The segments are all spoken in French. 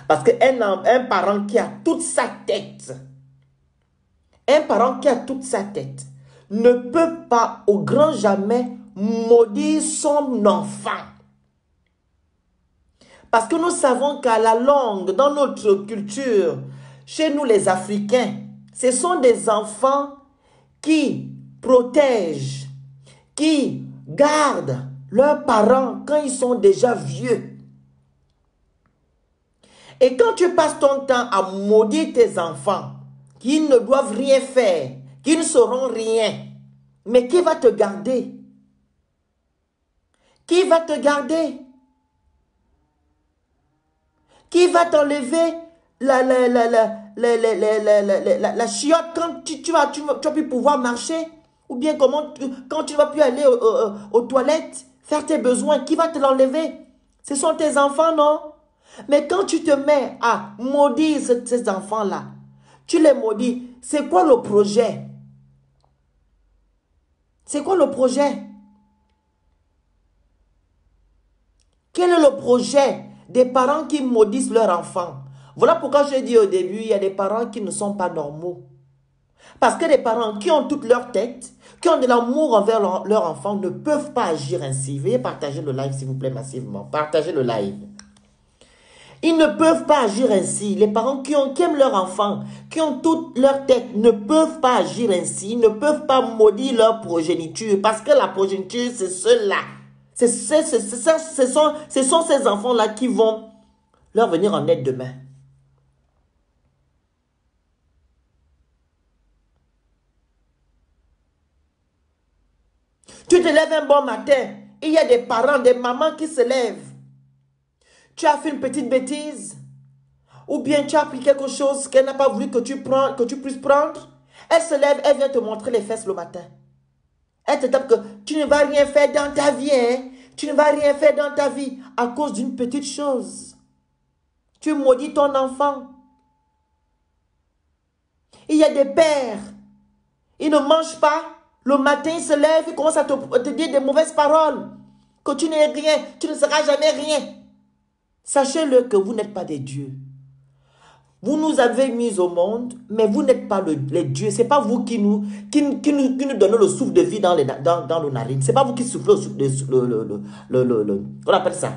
Parce qu'un parent qui a toute sa tête, un parent qui a toute sa tête, ne peut pas au grand jamais maudire son enfant. Parce que nous savons qu'à la longue, dans notre culture, chez nous les Africains, ce sont des enfants qui protègent, qui gardent leurs parents quand ils sont déjà vieux. Et quand tu passes ton temps à maudire tes enfants, qui ne doivent rien faire, qui ne sauront rien, mais qui va te garder? Qui va te garder? Qui va t'enlever la chiotte quand tu vas plus pouvoir marcher? Ou bien quand tu ne vas plus aller aux toilettes, faire tes besoins, qui va te l'enlever? Ce sont tes enfants, non? Mais quand tu te mets à maudire ces enfants-là, tu les maudis, c'est quoi le projet? C'est quoi le projet? Quel est le projet des parents qui maudissent leurs enfants? Voilà pourquoi je dis au début, il y a des parents qui ne sont pas normaux. Parce que les parents qui ont toute leur tête, qui ont de l'amour envers leur enfant, ne peuvent pas agir ainsi. Veuillez partager le live, s'il vous plaît, massivement. Partagez le live. Ils ne peuvent pas agir ainsi. Les parents qui aiment leur enfant, qui ont toute leur tête, ne peuvent pas agir ainsi. Ils ne peuvent pas maudire leur progéniture. Parce que la progéniture, c'est ceux-là. Ce sont ces enfants-là qui vont leur venir en aide demain. Tu te lèves un bon matin, il y a des parents, des mamans qui se lèvent. Tu as fait une petite bêtise, ou bien tu as pris quelque chose qu'elle n'a pas voulu que tu puisses prendre. Elle se lève, elle vient te montrer les fesses le matin. Elle te tape que tu ne vas rien faire dans ta vie, hein? Tu ne vas rien faire dans ta vie à cause d'une petite chose. Tu maudis ton enfant. Il y a des pères, ils ne mangent pas. Le matin, ils se lèvent, ils commencent à te dire des mauvaises paroles. Que tu n'es rien, tu ne seras jamais rien. Sachez-le que vous n'êtes pas des dieux. Vous nous avez mis au monde, mais vous n'êtes pas les dieux. Ce n'est pas vous qui nous donnez le souffle de vie dans nos narines. Ce n'est pas vous qui soufflez on appelle ça.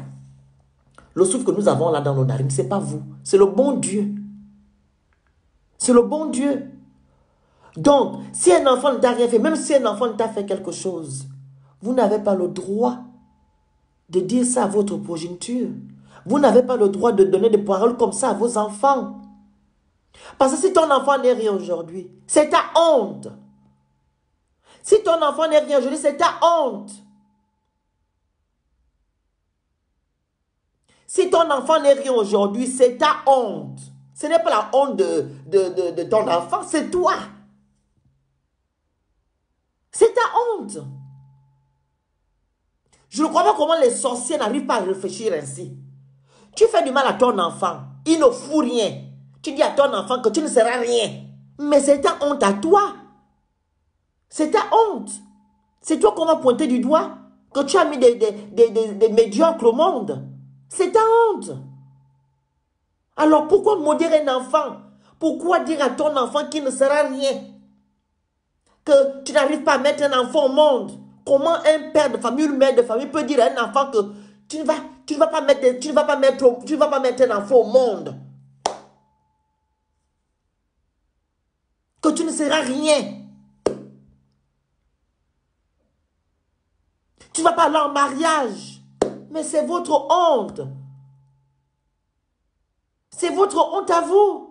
Le souffle que nous avons là dans nos narines, ce n'est pas vous. C'est le bon Dieu. C'est le bon Dieu. Donc, si un enfant ne t'a rien fait, même si un enfant ne t'a fait quelque chose, vous n'avez pas le droit de dire ça à votre progéniture. Vous n'avez pas le droit de donner des paroles comme ça à vos enfants. Parce que si ton enfant n'est rien aujourd'hui, c'est ta honte. Si ton enfant n'est rien aujourd'hui, c'est ta honte. Si ton enfant n'est rien aujourd'hui, c'est ta honte. Ce n'est pas la honte de ton enfant, c'est toi. C'est ta honte. Je ne crois pas comment les sorciers n'arrivent pas à réfléchir ainsi. Tu fais du mal à ton enfant, il ne fout rien. Tu dis à ton enfant que tu ne seras rien. Mais c'est ta honte à toi. C'est ta honte. C'est toi qu'on va pointer du doigt. Que tu as mis des médiocres au monde. C'est ta honte. Alors pourquoi maudire un enfant? Pourquoi dire à ton enfant qu'il ne sera rien? Que tu n'arrives pas à mettre un enfant au monde? Comment un père de famille ou une mère de famille peut dire à un enfant que tu ne vas pas mettre un enfant au monde? Que tu ne seras rien. Tu ne vas pas aller en mariage. Mais c'est votre honte. C'est votre honte à vous.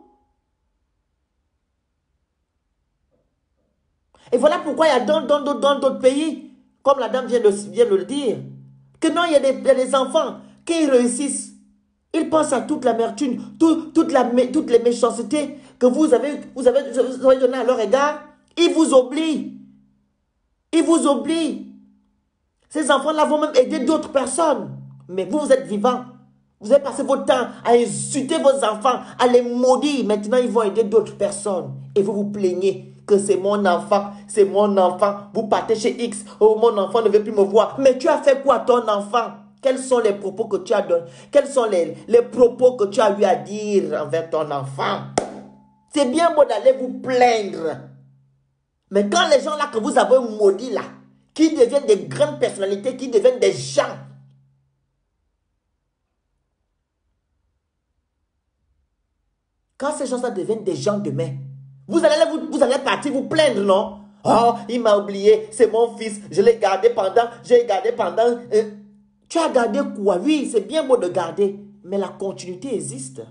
Et voilà pourquoi il y a dans d'autres pays, comme la dame vient de le dire, que non, il y a des enfants qui réussissent. Ils pensent à toute l'amertume, toutes les méchancetés que vous avez données à leur égard. Ils vous oublient. Ils vous oublient. Ces enfants-là vont même aider d'autres personnes. Mais vous êtes vivants. Vous avez passé votre temps à insulter vos enfants, à les maudire. Maintenant, ils vont aider d'autres personnes. Et vous vous plaignez que c'est mon enfant, c'est mon enfant. Vous partez chez X. Oh, mon enfant ne veut plus me voir. Mais tu as fait quoi à ton enfant? Quels sont les propos que tu as donnés? Quels sont les propos que tu as eu à dire envers ton enfant? C'est bien beau d'aller vous plaindre. Mais quand les gens là que vous avez maudits là, qui deviennent des grandes personnalités, qui deviennent des gens, quand ces gens-là deviennent des gens demain, vous allez partir vous plaindre, non? Oh, il m'a oublié, c'est mon fils, j'ai gardé pendant. Tu as gardé quoi? Oui, c'est bien beau de garder, mais la continuité existe.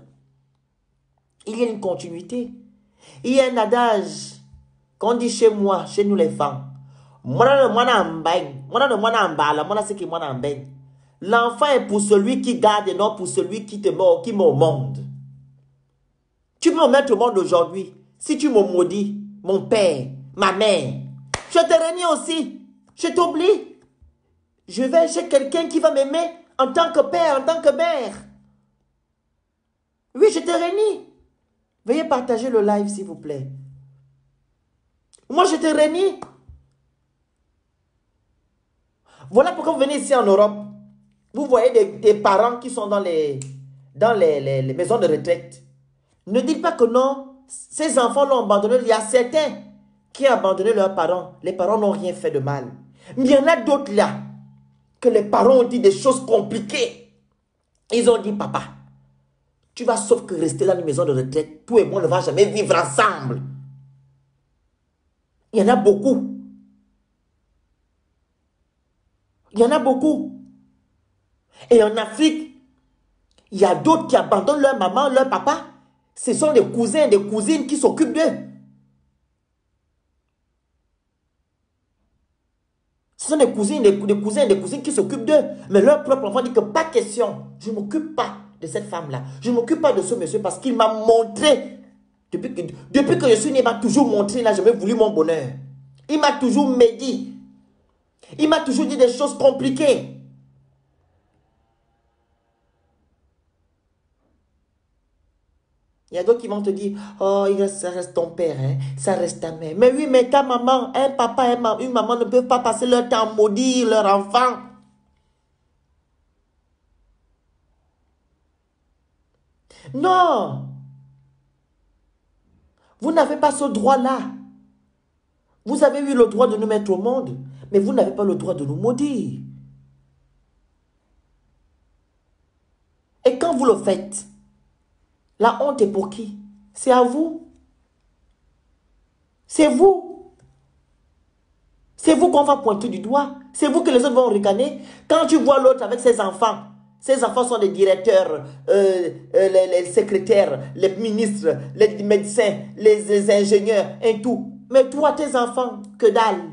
Il y a une continuité. Il y a un adage qu'on dit chez moi, chez nous les femmes. L'enfant est pour celui qui garde et non pour celui qui te met au monde. Tu peux me mettre au monde aujourd'hui. Si tu me maudis, mon père, ma mère, je te renie aussi. Je t'oublie. Je vais chez quelqu'un qui va m'aimer en tant que père, en tant que mère. Oui, je te renie. Veuillez partager le live, s'il vous plaît. Moi, je te renie. Voilà pourquoi vous venez ici en Europe. Vous voyez des parents qui sont dans les maisons de retraite. Ne dites pas que non, ces enfants l'ont abandonné. Il y a certains qui ont abandonné leurs parents. Les parents n'ont rien fait de mal. Mais il y en a d'autres là, que les parents ont dit des choses compliquées. Ils ont dit, papa, tu vas sauf que rester dans une maison de retraite. Toi et moi, on ne va jamais vivre ensemble. Il y en a beaucoup. Il y en a beaucoup. Et en Afrique, il y a d'autres qui abandonnent leur maman, leur papa. Ce sont des cousins, des cousines qui s'occupent d'eux. Ce sont des cousines, des cousins, des cousines qui s'occupent d'eux. Mais leur propre enfant dit que pas question. Je ne m'occupe pas de cette femme-là. Je ne m'occupe pas de ce monsieur parce qu'il m'a montré. Depuis que je suis né, il m'a toujours montré. Il n'a jamais voulu mon bonheur. Il m'a toujours médit. Il m'a toujours dit des choses compliquées. Il y a d'autres qui vont te dire, oh, ça reste ton père, hein? Ça reste ta mère. Mais oui, mais ta maman, un papa et une maman ne peuvent pas passer leur temps à maudire leur enfant. Non. Vous n'avez pas ce droit-là. Vous avez eu le droit de nous mettre au monde, mais vous n'avez pas le droit de nous maudire. Et quand vous le faites, la honte est pour qui? C'est à vous. C'est vous. C'est vous qu'on va pointer du doigt. C'est vous que les autres vont ricaner. Quand tu vois l'autre avec ses enfants sont des directeurs, les secrétaires, les ministres, les médecins, les ingénieurs et tout. Mais toi, tes enfants, que dalle.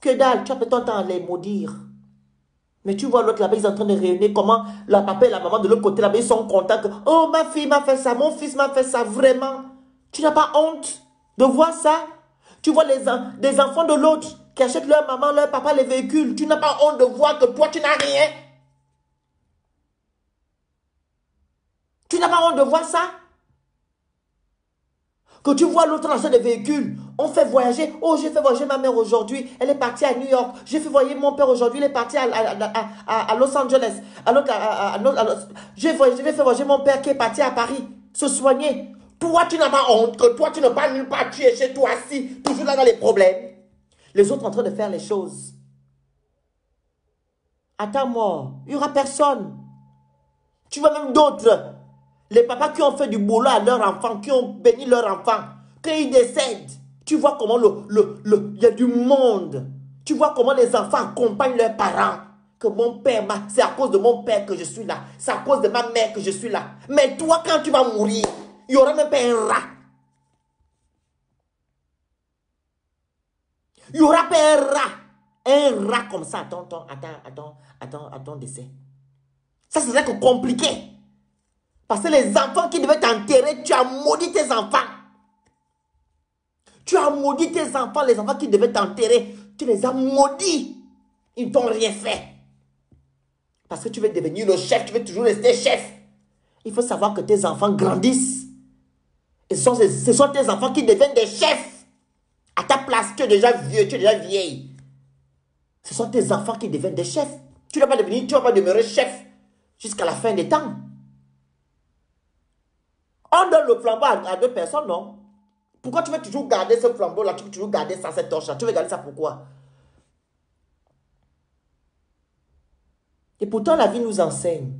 Que dalle, tu as peut-être ton temps à les maudire. Mais tu vois l'autre là-bas, ils sont en train de réunir comment le papa et la maman de l'autre côté là-bas, ils sont contents que, oh, ma fille m'a fait ça, mon fils m'a fait ça, vraiment. Tu n'as pas honte de voir ça? Tu vois des enfants de l'autre qui achètent leur maman, leur papa les véhicules. Tu n'as pas honte de voir que toi, tu n'as rien? Tu n'as pas honte de voir ça? Que tu vois l'autre acheter des véhicules. On fait voyager. Oh, j'ai fait voyager ma mère aujourd'hui. Elle est partie à New York. J'ai fait voyager mon père aujourd'hui. Il est parti à Los Angeles. J'ai fait voyager mon père qui est parti à Paris. Se soigner. Toi, tu n'as pas honte. Que toi, tu ne vas nulle part. Tu es chez toi assis. Toujours là dans les problèmes. Les autres en train de faire les choses. Attends-moi. Il n'y aura personne. Tu vois même d'autres. Les papas qui ont fait du boulot à leurs enfants, qui ont béni leurs enfants, quand ils décèdent, tu vois comment il y a du monde. Tu vois comment les enfants accompagnent leurs parents. Que mon père, c'est à cause de mon père que je suis là. C'est à cause de ma mère que je suis là. Mais toi, quand tu vas mourir, il n'y aura même pas un rat. Il n'y aura pas un rat. Un rat comme ça à ton décès. Ça serait compliqué. Parce que les enfants qui devaient t'enterrer, tu as maudit tes enfants. Tu as maudit tes enfants, les enfants qui devaient t'enterrer. Tu les as maudits. Ils ne t'ont rien fait. Parce que tu veux devenir le chef, tu veux toujours rester chef. Il faut savoir que tes enfants grandissent. Et ce sont tes enfants qui deviennent des chefs. À ta place, tu es déjà vieux, tu es déjà vieille. Ce sont tes enfants qui deviennent des chefs. Tu ne vas pas devenir, tu vas pas demeurer chef jusqu'à la fin des temps. On donne le flambeau à deux personnes, non? Pourquoi tu veux toujours garder ce flambeau-là? Tu veux toujours garder ça, cette torche-là? Tu veux garder ça pourquoi? Et pourtant, la vie nous enseigne.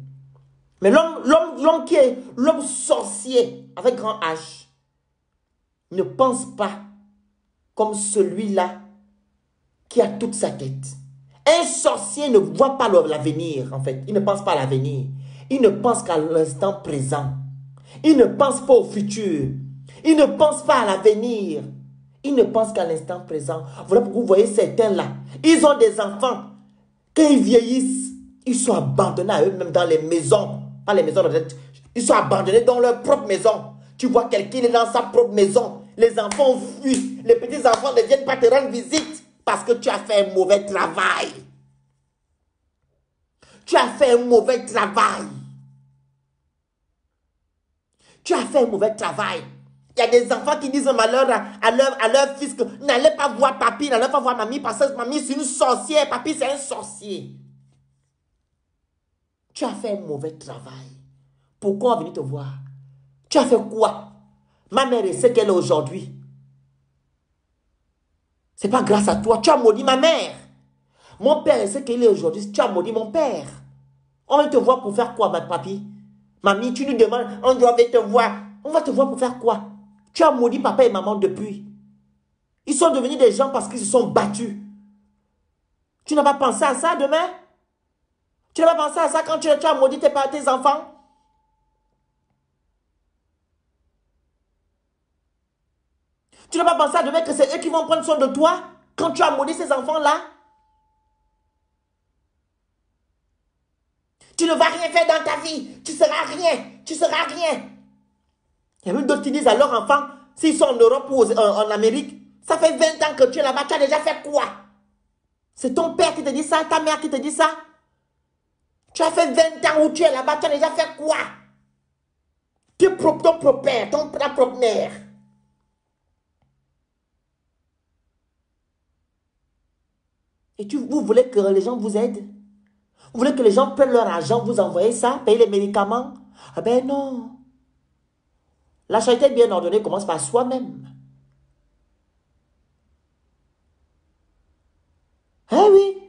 Mais l'homme qui est l'homme sorcier, avec grand H, ne pense pas comme celui-là qui a toute sa tête. Un sorcier ne voit pas l'avenir, en fait. Il ne pense pas à l'avenir. Il ne pense qu'à l'instant présent. Il ne pense pas au futur. Il ne pense pas à l'avenir. Il ne pense qu'à l'instant présent. Voilà pourquoi vous voyez certains là. Ils ont des enfants. Quand ils vieillissent, ils sont abandonnés à eux-mêmes dans les maisons. Pas les maisons, ils sont abandonnés dans leur propre maison. Tu vois quelqu'un est dans sa propre maison. Les enfants fuient. Les petits-enfants ne viennent pas te rendre visite parce que tu as fait un mauvais travail. Tu as fait un mauvais travail. Tu as fait un mauvais travail. Il y a des enfants qui disent à leur fils que n'allez pas voir papy, n'allez pas voir mamie parce que mamie c'est une sorcière, papy c'est un sorcier. Tu as fait un mauvais travail. Pourquoi on est venu te voir? Tu as fait quoi? Ma mère est ce qu'elle est aujourd'hui. C'est pas grâce à toi. Tu as maudit ma mère. Mon père est ce qu'il est aujourd'hui. Tu as maudit mon père. On va te voir pour faire quoi, ma papy? Mamie, tu nous demandes, on doit te voir. On va te voir pour faire quoi? Tu as maudit papa et maman depuis. Ils sont devenus des gens parce qu'ils se sont battus. Tu n'as pas pensé à ça demain? Tu n'as pas pensé à ça quand tu as maudit tes enfants? Tu n'as pas pensé à demain que c'est eux qui vont prendre soin de toi quand tu as maudit ces enfants-là? Tu ne vas rien faire dans ta vie. Tu ne seras rien. Tu ne seras rien. Il y a même d'autres qui disent à leurs enfants, s'ils sont en Europe ou en Amérique, ça fait 20 ans que tu es là-bas, tu as déjà fait quoi? C'est ton père qui te dit ça, ta mère qui te dit ça? Tu as fait 20 ans où tu es là-bas, tu as déjà fait quoi? Ton propre père, ta propre mère. Et vous voulez que les gens vous aident? Vous voulez que les gens prennent leur argent, vous envoyez ça, payer les médicaments? Ah ben non. La charité bien ordonnée commence par soi-même. Ah oui.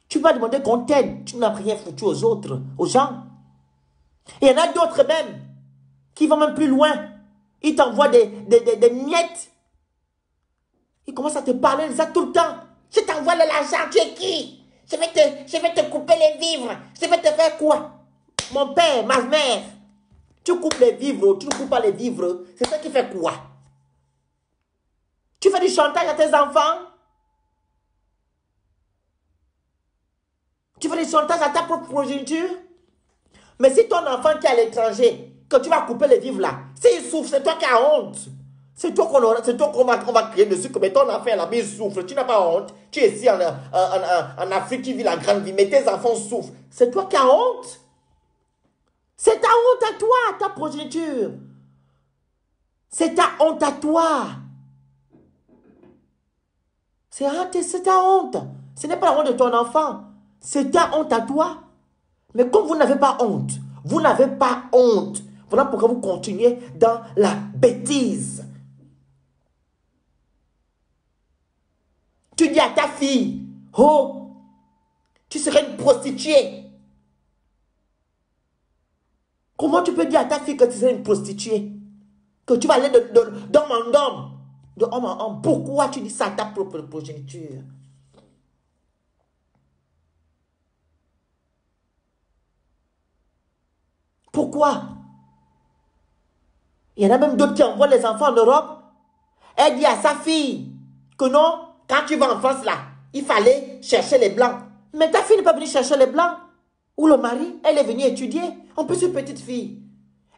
Tu vas demander qu'on t'aide. Tu n'as rien foutu aux autres, aux gens. Et il y en a d'autres même qui vont même plus loin. Ils t'envoient des miettes. Ils commencent à te parler de ça tout le temps. Je t'envoie de l'argent, tu es qui? Je vais te couper les vivres. Je vais te faire quoi? Mon père, ma mère. Tu coupes les vivres, tu ne coupes pas les vivres. C'est ça qui fait quoi? Tu fais du chantage à tes enfants? Tu fais du chantage à ta propre progéniture? Mais si ton enfant qui est à l'étranger, que tu vas couper les vivres là, s'il souffre, c'est toi qui as honte. C'est toi qu'on va crier dessus, que mais ton enfant là, il souffre. Tu n'as pas honte. Tu es ici en Afrique, tu vis la grande vie, mais tes enfants souffrent. C'est toi qui as honte. C'est ta honte à toi, ta progéniture. C'est ta honte à toi. C'est ta honte. Ce n'est pas la honte de ton enfant. C'est ta honte à toi. Mais comme vous n'avez pas honte, vous n'avez pas honte. Voilà pourquoi vous continuez dans la bêtise. Tu dis à ta fille, oh, tu serais une prostituée. Comment tu peux dire à ta fille que tu serais une prostituée? Que tu vas aller d'homme en homme, de homme en homme. Pourquoi tu dis ça à ta propre progéniture? Pourquoi? Il y en a même d'autres qui envoient les enfants en Europe. Elle dit à sa fille que non, quand tu vas en France là, il fallait chercher les blancs. Mais ta fille n'est pas venue chercher les blancs. Ou le mari, elle est venue étudier. En plus, une petite fille.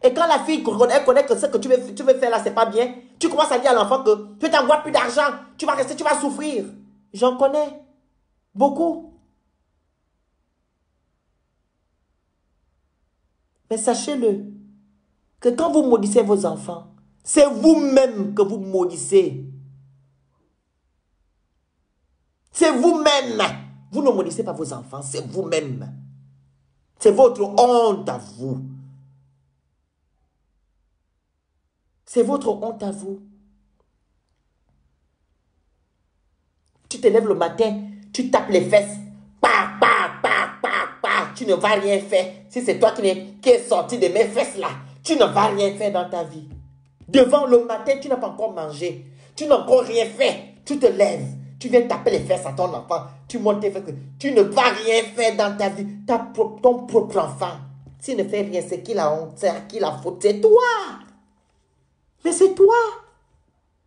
Et quand la fille, elle connaît que ce que tu veux faire là, c'est pas bien, tu commences à dire à l'enfant que tu t'envoies plus d'argent, tu vas rester, tu vas souffrir. J'en connais beaucoup. Mais sachez-le, que quand vous maudissez vos enfants, c'est vous-même que vous maudissez. C'est vous-même. Vous ne maudissez pas vos enfants, c'est vous-même. C'est votre honte à vous. C'est votre honte à vous. Tu te lèves le matin, tu tapes les fesses. Tu ne vas rien faire. Si c'est toi qui es sorti de mes fesses là, tu ne vas rien faire dans ta vie. Devant le matin, tu n'as pas encore mangé. Tu n'as encore rien fait. Tu te lèves. Tu viens taper les fesses à ton enfant. Tu montes tes fesses. Tu ne vas rien faire dans ta vie. Ton propre enfant. S'il ne fait rien, c'est qui la honte? C'est à qui la faute? C'est toi. Mais c'est toi.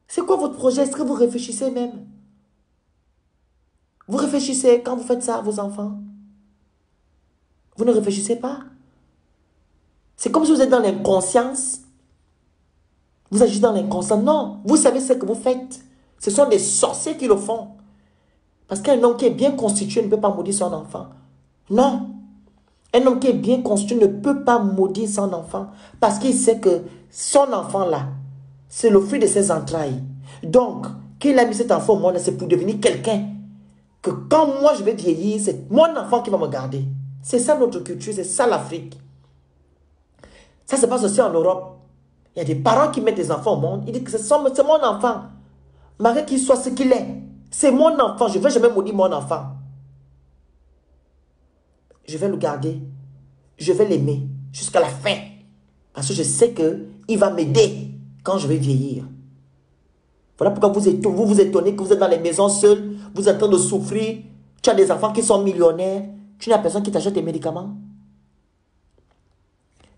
C'est quoi votre projet? Est-ce que vous réfléchissez même? Vous réfléchissez quand vous faites ça à vos enfants? Vous ne réfléchissez pas? C'est comme si vous êtes dans l'inconscience. Vous agissez dans l'inconscient. Non, vous savez ce que vous faites. Ce sont des sorciers qui le font. Parce qu'un homme qui est bien constitué ne peut pas maudire son enfant. Non. Un homme qui est bien constitué ne peut pas maudire son enfant. Parce qu'il sait que son enfant là, c'est le fruit de ses entrailles. Donc, qu'il a mis cet enfant au monde, c'est pour devenir quelqu'un. Que quand moi je vais vieillir, c'est mon enfant qui va me garder. C'est ça notre culture, c'est ça l'Afrique. Ça se passe aussi en Europe. Il y a des parents qui mettent des enfants au monde. Ils disent que c'est mon enfant. Malgré qu'il soit ce qu'il est. C'est mon enfant. Je ne vais jamais maudire mon enfant. Je vais le garder. Je vais l'aimer jusqu'à la fin. Parce que je sais qu'il va m'aider quand je vais vieillir. Voilà pourquoi vous vous étonnez que vous êtes dans les maisons seules. Vous êtes en train de souffrir. Tu as des enfants qui sont millionnaires. Tu n'as personne qui t'achète des médicaments.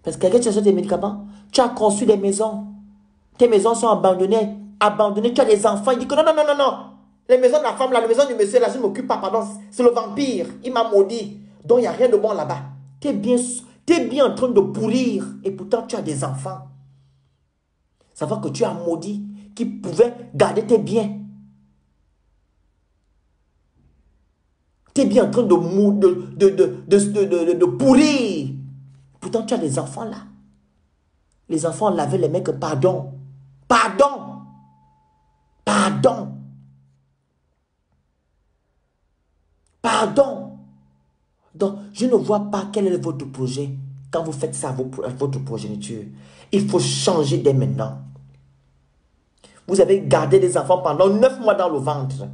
Parce que quelqu'un t'achète des médicaments. Tu as construit des maisons. Tes maisons sont abandonnées. Abandonnées. Tu as des enfants. Il dit que non, non, non, non, non. Les maisons de la femme, là, les maisons du monsieur, là, je ne m'occupe pas, pardon. C'est le vampire. Il m'a maudit. Donc, il n'y a rien de bon là-bas. Tu es bien en train de pourrir. Et pourtant, tu as des enfants. Ça veut que tu as maudit qui pouvaient garder tes biens. Tu es bien en train de pourrir. Pourtant, tu as des enfants là. Les enfants lavaient les mecs, pardon. Pardon. Pardon. Pardon. Donc, je ne vois pas quel est votre projet quand vous faites ça à votre progéniture. Il faut changer dès maintenant. Vous avez gardé des enfants pendant 9 mois dans le ventre.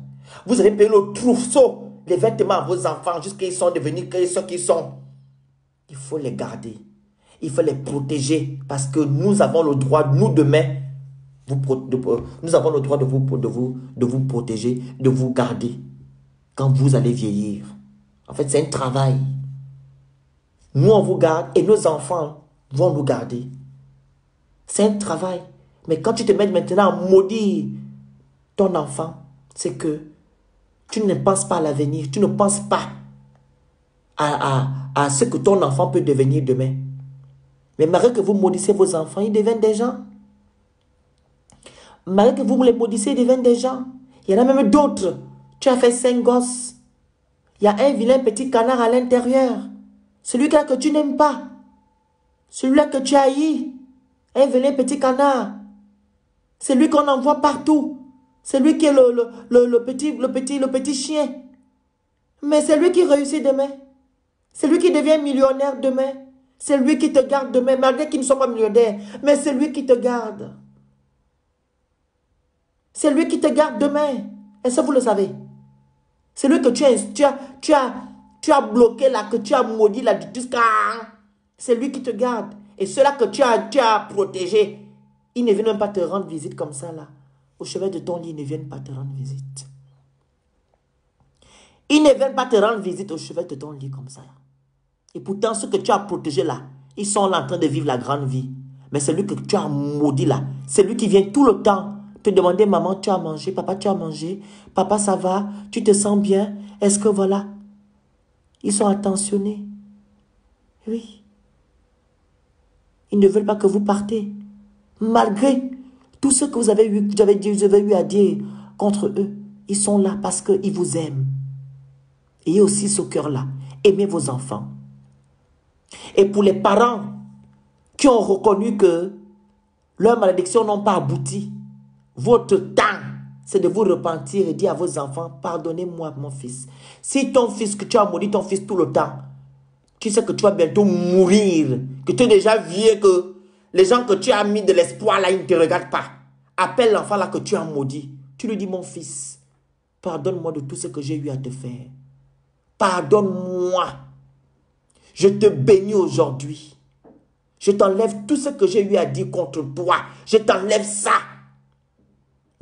Vous avez payé le trousseau, les vêtements à vos enfants jusqu'à ce qu'ils sont devenus ce qu'ils sont. Il faut les garder. Il faut les protéger parce que nous avons le droit, nous demain, nous avons le droit de vous protéger, de vous garder quand vous allez vieillir. En fait, c'est un travail. Nous, on vous garde et nos enfants vont nous garder. C'est un travail. Mais quand tu te mets maintenant à maudire ton enfant, c'est que tu ne penses pas à l'avenir. Tu ne penses pas à ce que ton enfant peut devenir demain. Mais malgré que vous maudissez vos enfants, ils deviennent des gens. Malgré que vous les maudissez, ils deviennent des gens. Il y en a même d'autres. Tu as fait 5 gosses. Il y a un vilain petit canard à l'intérieur. Celui-là que tu n'aimes pas. Celui-là que tu haïs. Un vilain petit canard. C'est lui qu'on envoie partout. C'est lui qui est le petit chien. Mais c'est lui qui réussit demain. C'est lui qui devient millionnaire demain. C'est lui qui te garde demain, malgré qu'ils ne sont pas millionnaires. Mais c'est lui qui te garde. C'est lui qui te garde demain. Est-ce que vous le savez? C'est lui que tu as bloqué là, que tu as maudit là, jusqu'à... C'est lui qui te garde. Et ceux-là que tu as protégés, ils ne viennent même pas te rendre visite comme ça là. Au chevet de ton lit, ils ne viennent pas te rendre visite. Ils ne viennent pas te rendre visite au chevet de ton lit comme ça. Et pourtant, ceux que tu as protégés là, ils sont là en train de vivre la grande vie. Mais celui que tu as maudit là, c'est lui qui vient tout le temps te demander, maman, tu as mangé, papa, tu as mangé, papa, ça va, tu te sens bien, est-ce que voilà. Ils sont attentionnés. Oui. Ils ne veulent pas que vous partez. Malgré tout ce que vous avez eu à dire contre eux, ils sont là parce qu'ils vous aiment. Ayez aussi ce cœur-là. Aimez vos enfants. Et pour les parents qui ont reconnu que leurs malédictions n'ont pas abouti, votre temps, c'est de vous repentir et dire à vos enfants, pardonnez-moi mon fils. Si ton fils, que tu as maudit ton fils tout le temps, tu sais que tu vas bientôt mourir, que tu es déjà vieux, que les gens que tu as mis de l'espoir là, ils ne te regardent pas. Appelle l'enfant là que tu as maudit. Tu lui dis, mon fils, pardonne-moi de tout ce que j'ai eu à te faire. Pardonne-moi. Je te bénis aujourd'hui. Je t'enlève tout ce que j'ai eu à dire contre toi. Je t'enlève ça.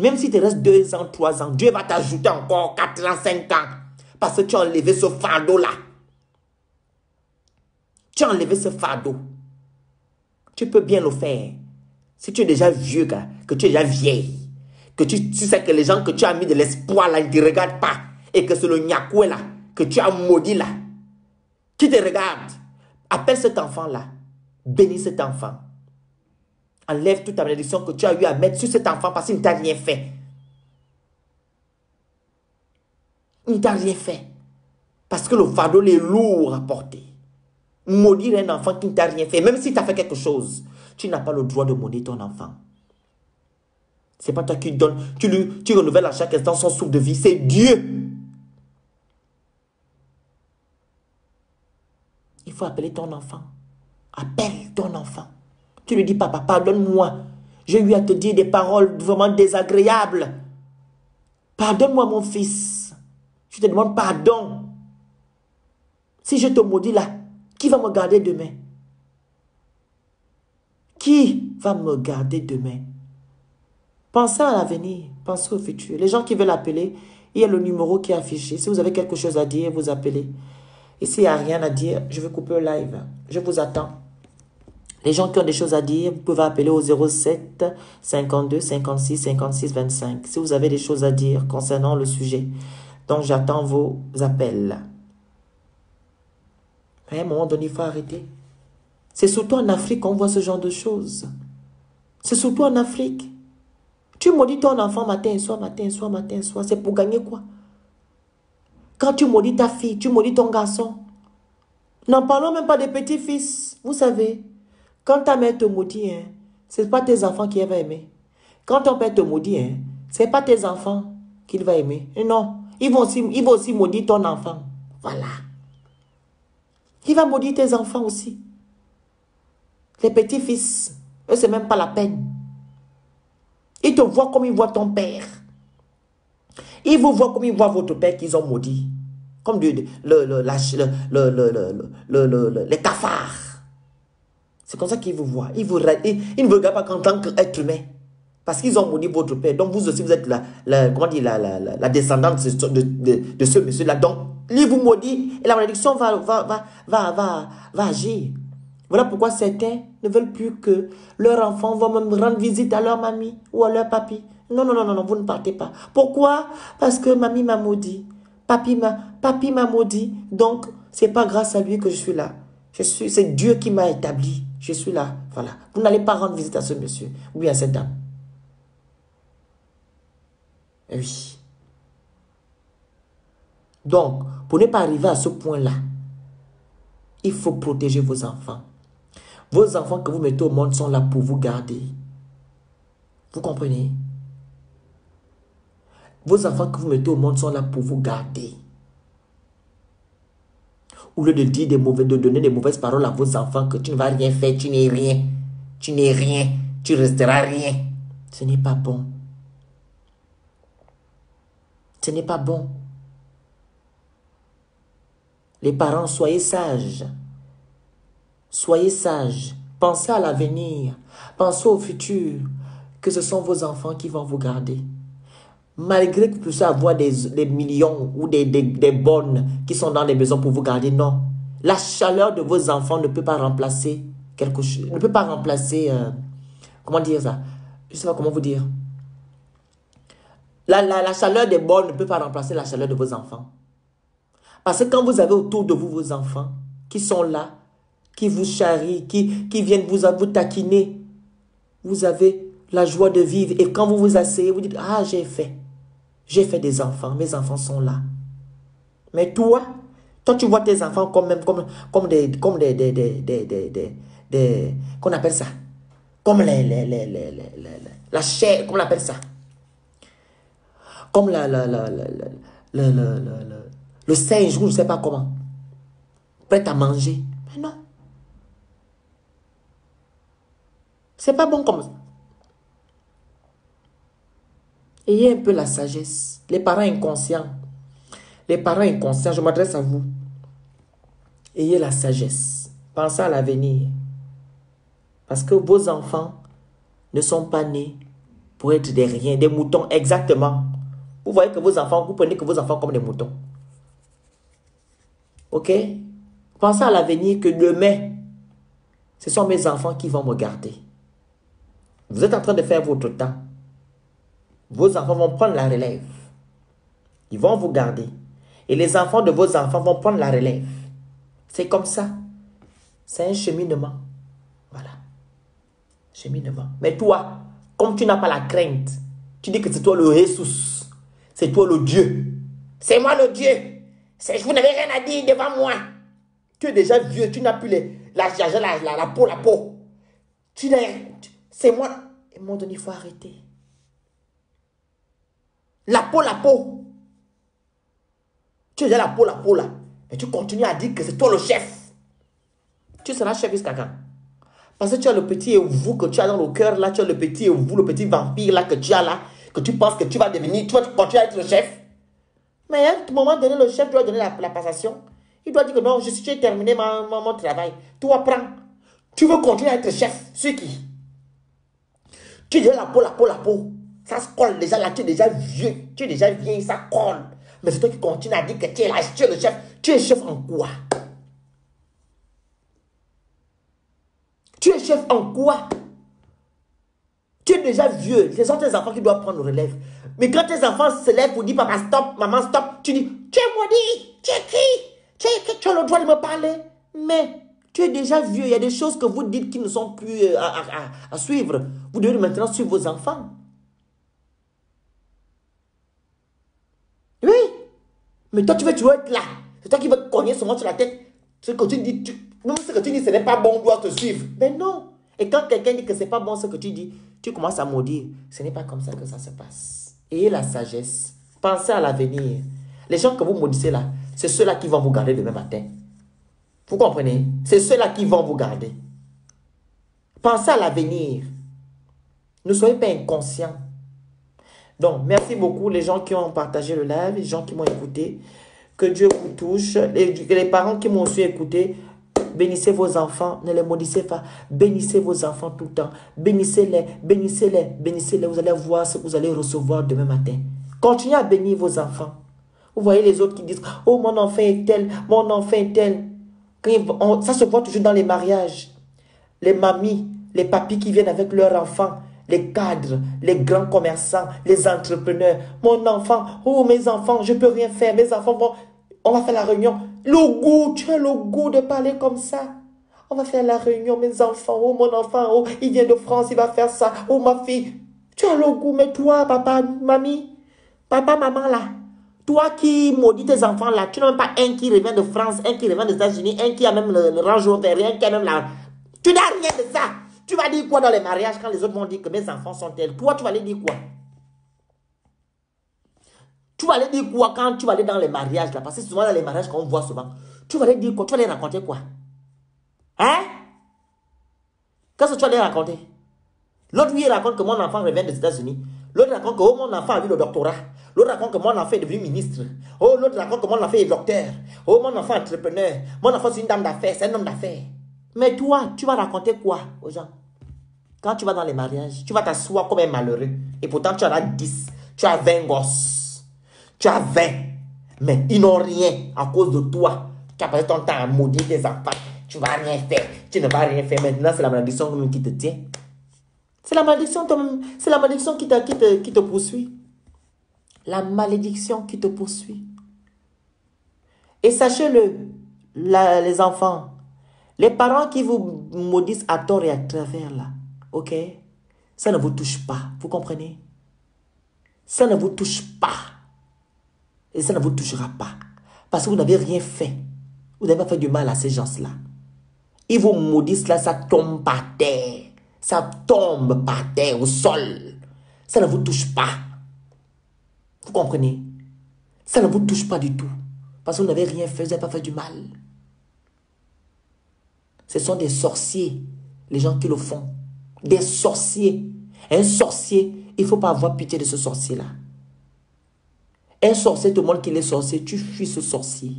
Même si tu restes 2 ans, 3 ans, Dieu va t'ajouter encore 4 ans, 5 ans. Parce que tu as enlevé ce fardeau-là. Tu as enlevé ce fardeau. Tu peux bien le faire. Si tu es déjà vieux, que tu es déjà vieille, que tu sais que les gens que tu as mis de l'espoir là, ils ne te regardent pas, et que c'est le nyakoué là, que tu as maudit là, qui te regarde, appelle cet enfant-là, bénis cet enfant. Enlève toute ta malédiction que tu as eu à mettre sur cet enfant parce qu'il ne t'a rien fait. Il ne t'a rien fait. Parce que le fardeau est lourd à porter. Maudire un enfant qui ne t'a rien fait, même si tu as fait quelque chose, tu n'as pas le droit de maudire ton enfant. Ce n'est pas toi qui donnes, tu renouvelles à chaque instant son souffle de vie, c'est Dieu. Il faut appeler ton enfant. Appelle ton enfant. Tu lui dis, papa, pardonne-moi. J'ai eu à te dire des paroles vraiment désagréables. Pardonne-moi, mon fils. Je te demande pardon. Si je te maudis là, qui va me garder demain? Qui va me garder demain? Pensez à l'avenir, pensez au futur. Les gens qui veulent appeler, il y a le numéro qui est affiché. Si vous avez quelque chose à dire, vous appelez. Et s'il n'y a rien à dire, je vais couper le live. Je vous attends. Les gens qui ont des choses à dire, vous pouvez appeler au 07 52 56 56 25. Si vous avez des choses à dire concernant le sujet. Donc, j'attends vos appels. À un moment donné, il faut arrêter. C'est surtout en Afrique qu'on voit ce genre de choses. C'est surtout en Afrique. Tu maudis ton enfant matin et soir, matin et soir, matin et soir. C'est pour gagner quoi? Quand tu maudis ta fille, tu maudis ton garçon. N'en parlons même pas des petits-fils. Vous savez, quand ta mère te maudit, hein, ce n'est pas tes enfants qui va aimer. Quand ton père te maudit, hein, ce n'est pas tes enfants qu'il va aimer. Et non, il va aussi maudire ton enfant. Voilà. Il va maudire tes enfants aussi. Les petits-fils, eux, ce n'est même pas la peine. Ils te voient comme ils voient ton père. Ils vous voient comme ils voient votre père qu'ils ont maudit. Comme les cafards. C'est comme ça qu'ils vous voient. Ils ne vous regardent pas en tant qu'être humain. Parce qu'ils ont maudit votre père. Donc vous aussi, vous êtes la descendante de ce monsieur-là. Donc, il vous maudit et la malédiction va agir. Voilà pourquoi certains ne veulent plus que leurs enfants vont même rendre visite à leur mamie ou à leur papy. Non, non, non, non, non, vous ne partez pas. Pourquoi? Parce que mamie m'a maudit. Papy m'a maudit. Donc, ce n'est pas grâce à lui que je suis là. C'est Dieu qui m'a établi. Je suis là. Voilà. Vous n'allez pas rendre visite à ce monsieur ou bien à cette dame. Oui. Donc, pour ne pas arriver à ce point-là, il faut protéger vos enfants. Vos enfants que vous mettez au monde sont là pour vous garder. Vous comprenez? Vos enfants que vous mettez au monde sont là pour vous garder. Au lieu de dire de donner des mauvaises paroles à vos enfants que tu ne vas rien faire, tu n'es rien. Tu n'es rien. Tu resteras rien. Ce n'est pas bon. Ce n'est pas bon. Les parents, soyez sages. Soyez sages. Pensez à l'avenir. Pensez au futur. Que ce sont vos enfants qui vont vous garder. Malgré que vous puissiez avoir des millions ou des bonnes qui sont dans les maisons pour vous garder, non. La chaleur de vos enfants ne peut pas remplacer quelque chose. Ne peut pas remplacer... comment dire ça? Je ne sais pas comment vous dire. La chaleur des bonnes ne peut pas remplacer la chaleur de vos enfants. Parce que quand vous avez autour de vous vos enfants qui sont là, qui vous charrient, qui viennent vous taquiner, vous avez la joie de vivre. Et quand vous vous asseyez, vous dites, ah, j'ai fait des enfants, mes enfants sont là. Mais toi tu vois tes enfants comme des qu'on appelle ça, comme la chair, comment on appelle ça? Comme le singe, ou je ne sais pas comment. Prête à manger. Mais non. C'est pas bon comme ça. Ayez un peu la sagesse. Les parents inconscients. Les parents inconscients, je m'adresse à vous. Ayez la sagesse. Pensez à l'avenir. Parce que vos enfants ne sont pas nés pour être des riens, des moutons, exactement. Vous voyez que vos enfants, vous prenez que vos enfants comme des moutons. Ok? Pensez à l'avenir que demain, ce sont mes enfants qui vont me garder. Vous êtes en train de faire votre temps. Vos enfants vont prendre la relève. Ils vont vous garder. Et les enfants de vos enfants vont prendre la relève. C'est comme ça. C'est un cheminement. Voilà. Cheminement. Mais toi, comme tu n'as pas la crainte, tu dis que c'est toi le Jesus. C'est toi le Dieu. C'est moi le Dieu. Vous n'avez rien à dire devant moi. Tu es déjà vieux. Tu n'as plus la peau. C'est moi. Et à un moment donné, il faut arrêter. La peau. Tu es déjà la peau là. Mais tu continues à dire que c'est toi le chef. Tu seras chef jusqu'à quand? Parce que tu as le petit vous que tu as dans le cœur là, tu as le petit vous, le petit vampire là que tu as là, que tu penses que tu vas devenir, tu vas continuer à être le chef. Mais à un moment donné, le chef doit donner la passation. Il doit dire que non, j'ai terminé mon travail. Toi, prends. Tu veux continuer à être chef. C'est qui? Tu es déjà la peau. Ça se colle déjà là, tu es déjà vieux. Tu es déjà vieille, ça colle. Mais c'est toi qui continues à dire que tu es là, tu es le chef. Tu es chef en quoi? Tu es chef en quoi? Tu es déjà vieux. Ce sont tes enfants qui doivent prendre le relève. Mais quand tes enfants se lèvent pour dire papa stop, maman stop, tu dis tu es maudit, tu es qui? Tu as le droit de me parler. Mais tu es déjà vieux. Il y a des choses que vous dites qui ne sont plus à suivre. Vous devez maintenant suivre vos enfants. Oui. Mais toi, tu veux toujours être là. C'est toi qui veux te cogner seulement sur la tête. Ce que tu dis, même ce que tu dis, ce n'est pas bon, on doit te suivre. Mais non. Et quand quelqu'un dit que ce n'est pas bon ce que tu dis, tu commences à maudire. Ce n'est pas comme ça que ça se passe. Ayez la sagesse. Pensez à l'avenir. Les gens que vous maudissez là, c'est ceux-là qui vont vous garder demain matin. Vous comprenez? C'est ceux-là qui vont vous garder. Pensez à l'avenir. Ne soyez pas inconscients. Donc, merci beaucoup les gens qui ont partagé le live, les gens qui m'ont écouté. Que Dieu vous touche. Les parents qui m'ont aussi écouté, bénissez vos enfants, ne les maudissez pas. Bénissez vos enfants tout le temps. Bénissez-les, bénissez-les, bénissez-les. Vous allez voir ce que vous allez recevoir demain matin. Continuez à bénir vos enfants. Vous voyez les autres qui disent, oh mon enfant est tel, mon enfant est tel. Ça se voit toujours dans les mariages. Les mamies, les papis qui viennent avec leurs enfants. Les cadres, les grands commerçants, les entrepreneurs. Mon enfant, oh mes enfants, je ne peux rien faire. Mes enfants vont, on va faire la réunion. Le goût, tu as le goût de parler comme ça. On va faire la réunion, mes enfants. Oh mon enfant, oh il vient de France, il va faire ça. Oh ma fille, tu as le goût, mais toi, papa, mamie, papa, maman là. Toi qui maudis tes enfants là, tu n'as même pas un qui revient de France, un qui revient des États-Unis, un qui a même le Range Rover, un qui a même la... Tu n'as rien de ça. Tu vas dire quoi dans les mariages quand les autres vont dire que mes enfants sont tels? Toi, tu vas aller dire quoi? Tu vas aller dire quoi quand tu vas aller dans les mariages là? Parce que souvent dans les mariages qu'on voit souvent. Tu vas aller dire quoi? Tu vas aller raconter quoi? Hein? Qu'est-ce que tu vas aller raconter? L'autre, lui, il raconte que mon enfant revient des États-Unis. L'autre raconte que oh, mon enfant a eu le doctorat. L'autre raconte que mon enfant est devenu ministre. Oh, l'autre raconte que mon enfant est docteur. Oh, mon enfant est entrepreneur. Mon enfant, c'est une dame d'affaires, c'est un homme d'affaires. Mais toi, tu vas raconter quoi aux gens? Quand tu vas dans les mariages, tu vas t'asseoir comme un malheureux. Et pourtant, tu en as 10. Tu as 20 gosses. Tu as 20. Mais ils n'ont rien à cause de toi. Tu as passé ton temps à maudire tes enfants. Tu ne vas rien faire. Tu ne vas rien faire. Maintenant, c'est la malédiction qui te tient. C'est la malédiction, c'est la malédiction qui te poursuit. La malédiction qui te poursuit. Et sachez-le, les enfants, les parents qui vous maudissent à tort et à travers là, ok? Ça ne vous touche pas, vous comprenez? Ça ne vous touche pas. Et ça ne vous touchera pas. Parce que vous n'avez rien fait. Vous n'avez pas fait du mal à ces gens-là. Ils vous maudissent là, ça tombe par terre. Ça tombe par terre, au sol. Ça ne vous touche pas. Vous comprenez? Ça ne vous touche pas du tout. Parce que vous n'avez rien fait, vous n'avez pas fait du mal. Ce sont des sorciers, les gens qui le font. Des sorciers. Un sorcier, il ne faut pas avoir pitié de ce sorcier-là. Un sorcier te montre qu'il est sorcier, tu fuis ce sorcier.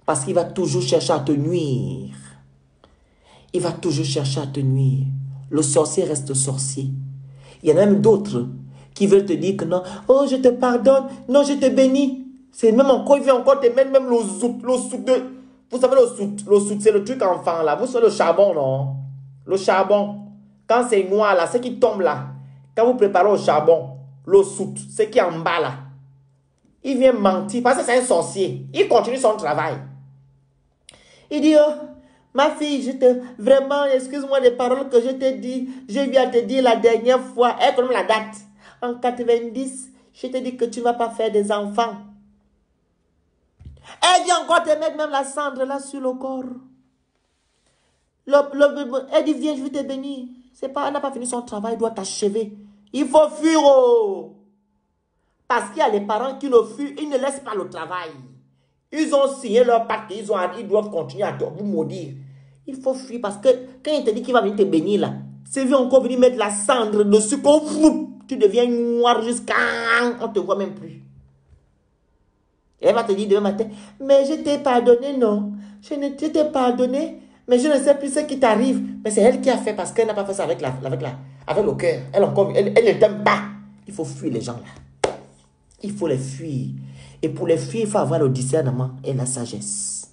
Parce qu'il va toujours chercher à te nuire. Il va toujours chercher à te nuire. Le sorcier reste sorcier. Il y en a même d'autres qui veulent te dire que non, oh je te pardonne, non je te bénis. C'est même encore, il vient encore te mettre même le soute de... Vous savez le soute, c'est le truc enfant là. Vous savez le charbon, non? Le charbon. Quand c'est noir là, ce qui tombe là. Quand vous préparez au charbon, le soute, ce qui est en bas là. Il vient mentir parce que c'est un sorcier. Il continue son travail. Il dit, oh, ma fille, vraiment, excuse-moi les paroles que je t'ai dit. Je viens te dire la dernière fois, et comme la date. En 90, je t'ai dit que tu ne vas pas faire des enfants. Elle vient encore te mettre même la cendre là sur le corps. Elle dit, viens, je vais te bénir. C'est pas, elle n'a pas fini son travail, elle doit t'achever. Il faut fuir. Oh. Parce qu'il y a les parents qui le fuient, ils ne laissent pas le travail. Ils ont signé leur pacte, ils doivent continuer à vous maudire. Il faut fuir parce que quand il te dit qu'il va venir te bénir là, c'est vient encore venir mettre la cendre dessus, qu'on fou, tu deviens noir jusqu'à... On ne te voit même plus. Et elle va te dire demain matin, mais je t'ai pardonné, non. Je t'ai pardonné, mais je ne sais plus ce qui t'arrive. Mais c'est elle qui a fait parce qu'elle n'a pas fait ça avec le cœur. Elle ne t'aime pas. Il faut fuir les gens là. Il faut les fuir. Et pour les fuir, il faut avoir le discernement et la sagesse.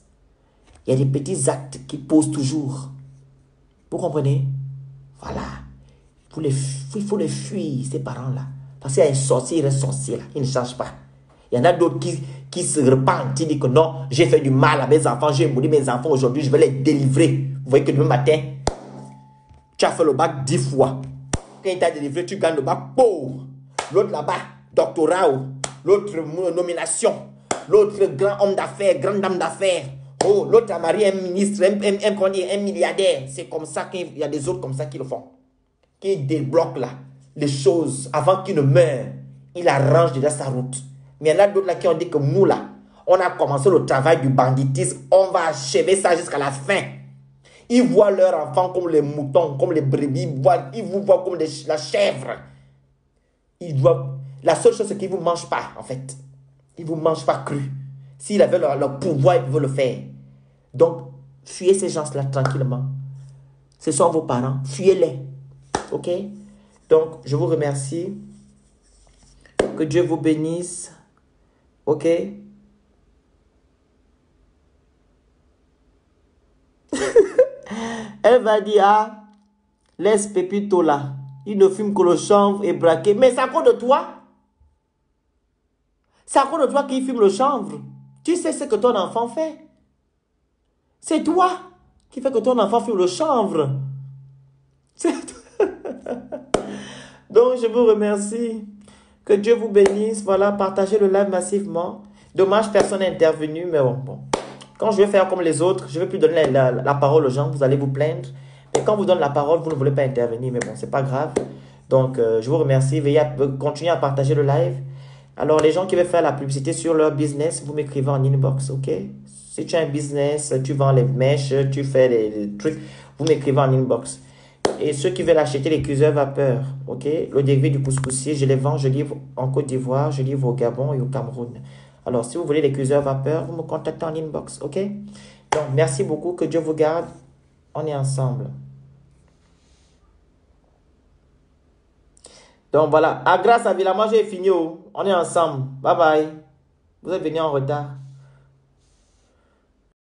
Il y a des petits actes qui posent toujours. Vous comprenez? Voilà. Il faut les fuir, ces parents-là. Parce qu'il y a un sorcier, il reste sorcier là. Il ne change pas. Il y en a d'autres qui se repentent. Ils disent que non, j'ai fait du mal à mes enfants. J'ai maudit mes enfants aujourd'hui. Je vais les délivrer. Vous voyez que demain matin, tu as fait le bac 10 fois. Quand il t'a délivré, tu gagnes le bac pauvre. L'autre là-bas, doctorat. L'autre nomination. L'autre grand homme d'affaires, grande dame d'affaires. Oh, l'autre a marié un ministre, un milliardaire. C'est comme ça qu'il y a des autres comme ça qui le font. Qui débloquent là les choses avant qu'il ne meure. Il arrange déjà sa route. Mais il y en a d'autres là qui ont dit que nous là, on a commencé le travail du banditisme. On va achever ça jusqu'à la fin. Ils voient leurs enfants comme les moutons, comme les brebis. Ils vous voient comme la chèvre. La seule chose, c'est qu'ils ne vous mangent pas, en fait. Ils ne vous mangent pas cru. S'ils avaient leur pouvoir, ils pouvaient le faire. Donc, fuyez ces gens-là tranquillement. Ce sont vos parents. Fuyez-les. OK? Donc, je vous remercie. Que Dieu vous bénisse. OK? Elle va dire, ah, laisse Pépito là. Il ne fume que le chanvre et braqué. Mais c'est à cause de toi. C'est à cause de toi qu'il fume le chanvre. Tu sais ce que ton enfant fait. C'est toi qui fait que ton enfant fume le chanvre. C'est toi. Donc, je vous remercie. Que Dieu vous bénisse. Voilà, partagez le live massivement. Dommage, personne n'est intervenu, mais bon. Quand je vais faire comme les autres, je ne vais plus donner la parole aux gens, vous allez vous plaindre. Mais quand vous donne la parole, vous ne voulez pas intervenir, mais bon, c'est pas grave. Donc, je vous remercie. Veuillez continuer à partager le live. Alors, les gens qui veulent faire la publicité sur leur business, vous m'écrivez en inbox, ok? Si tu as un business, tu vends les mèches, tu fais les trucs, vous m'écrivez en inbox. Et ceux qui veulent acheter les cuiseurs vapeur, ok? Le dérivé du couscoussier, je les vends, je livre en Côte d'Ivoire, je livre au Gabon et au Cameroun. Alors, si vous voulez les cuiseurs vapeur, vous me contactez en inbox, ok? Donc, merci beaucoup, que Dieu vous garde. On est ensemble. Donc, voilà. Ah, grâce à Villamage, j'ai fini. On est ensemble. Bye bye. Vous êtes venus en retard.